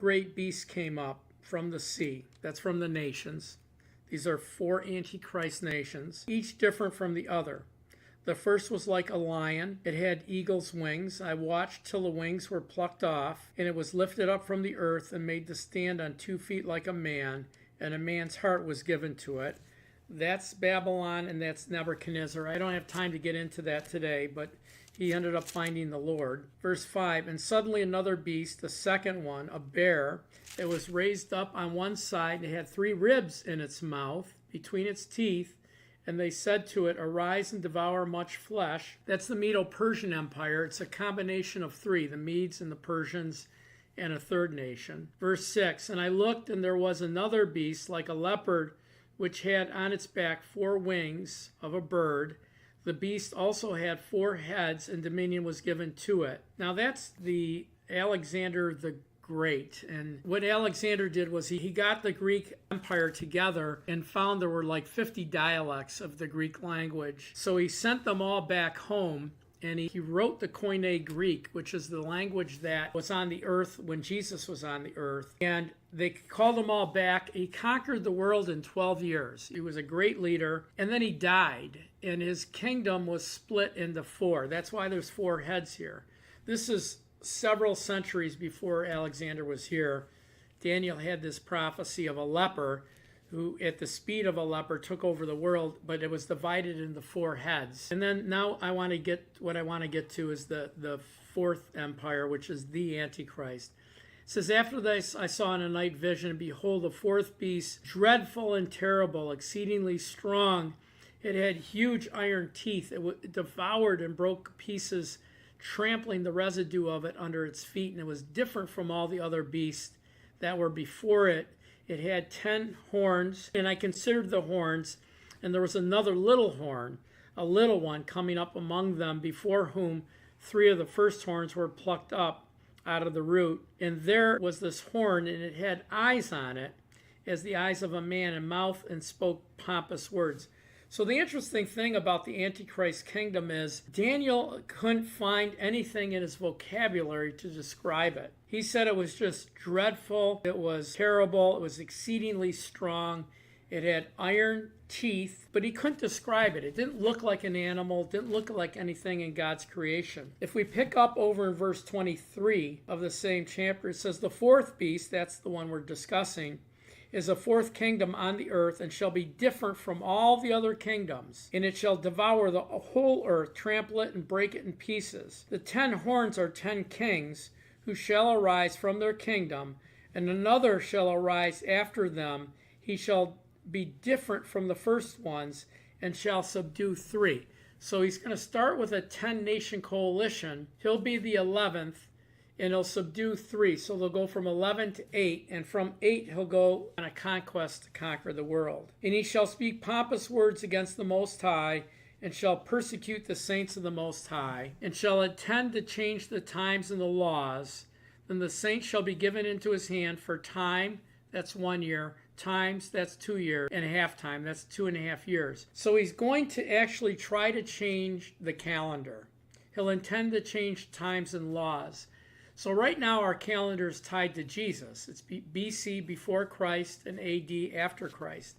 great beast came up from the sea. That's from the nations. These are 4 Antichrist nations, each different from the other. The first was like a lion. It had eagle's wings. I watched till the wings were plucked off, and it was lifted up from the earth and made to stand on 2 feet like a man, and a man's heart was given to it. That's Babylon, and that's Nebuchadnezzar. I don't have time to get into that today, but he ended up finding the Lord. Verse 5, and suddenly another beast, the second one, a bear, it was raised up on one side, and it had 3 ribs in its mouth, between its teeth, and they said to it, arise and devour much flesh. That's the Medo-Persian Empire. It's a combination of 3, the Medes and the Persians, and a third nation. Verse 6, and I looked, and there was another beast like a leopard, which had on its back 4 wings of a bird. The beast also had 4 heads, and dominion was given to it. Now that's the Alexander the Great. And what Alexander did was he got the Greek Empire together and found there were like 50 dialects of the Greek language. So he sent them all back home, and he wrote the Koine Greek, which is the language that was on the earth when Jesus was on the earth. And they called them all back. He conquered the world in 12 years. He was a great leader. And then he died, and his kingdom was split into 4. That's why there's 4 heads here. This is several centuries before Alexander was here. Daniel had this prophecy of a leper who, at the speed of a leopard, took over the world, but it was divided into 4 heads. And then now what I want to get to is the 4th empire, which is the Antichrist. It says, after this I saw in a night vision, and behold, the 4th beast, dreadful and terrible, exceedingly strong. It had huge iron teeth. It devoured and broke pieces, trampling the residue of it under its feet, and it was different from all the other beasts that were before it. It had 10 horns, and I considered the horns, and there was another little horn, a little one coming up among them, before whom 3 of the first horns were plucked up out of the root. And there was this horn, and it had eyes on it, as the eyes of a man, and mouth, and spoke pompous words. So the interesting thing about the Antichrist kingdom is Daniel couldn't find anything in his vocabulary to describe it. He said it was just dreadful, it was terrible, it was exceedingly strong, it had iron teeth, but he couldn't describe it. It didn't look like an animal, it didn't look like anything in God's creation. If we pick up over in verse 23 of the same chapter, it says, the 4th beast, that's the one we're discussing, is a 4th kingdom on the earth, and shall be different from all the other kingdoms. And it shall devour the whole earth, trample it, and break it in pieces. The 10 horns are 10 kings, who shall arise from their kingdom, and another shall arise after them. He shall be different from the first ones, and shall subdue 3. So he's going to start with a 10-nation coalition. He'll be the 11th, and he'll subdue 3. So they'll go from 11 to 8, and from 8 he'll go on a conquest to conquer the world. And he shall speak pompous words against the Most High, and shall persecute the saints of the Most High, and shall intend to change the times and the laws. Then the saints shall be given into his hand for time, that's 1 year, times, that's 2 years, and a half time, that's 2.5 years. So he's going to actually try to change the calendar. He'll intend to change times and laws. So right now our calendar is tied to Jesus. It's BC, before Christ, and AD, after Christ.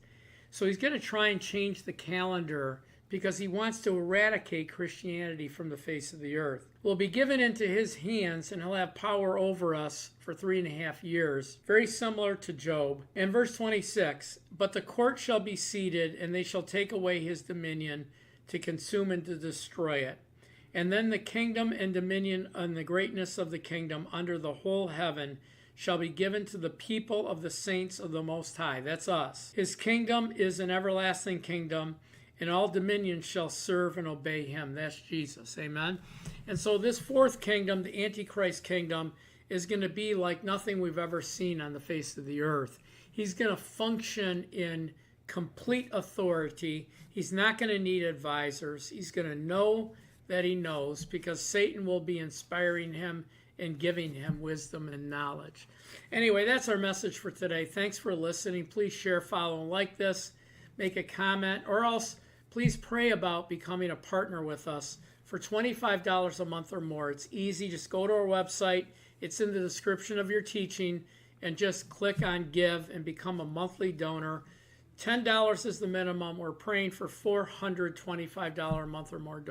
So he's going to try and change the calendar because he wants to eradicate Christianity from the face of the earth. We'll be given into his hands, and he'll have power over us for 3.5 years, very similar to Job. In verse 26, but the court shall be seated, and they shall take away his dominion to consume and to destroy it. And then the kingdom and dominion and the greatness of the kingdom under the whole heaven shall be given to the people of the saints of the Most High. That's us. His kingdom is an everlasting kingdom, and all dominions shall serve and obey him. That's Jesus. Amen. And so this 4th kingdom, the Antichrist kingdom, is going to be like nothing we've ever seen on the face of the earth. He's going to function in complete authority. He's not going to need advisors. He's going to know that he knows, because Satan will be inspiring him and giving him wisdom and knowledge. Anyway, that's our message for today. Thanks for listening. Please share, follow, and like this. Make a comment, or else please pray about becoming a partner with us for $25 a month or more. It's easy. Just go to our website. It's in the description of your teaching, and just click on give and become a monthly donor. $10 is the minimum. We're praying for $425 a month or more donors.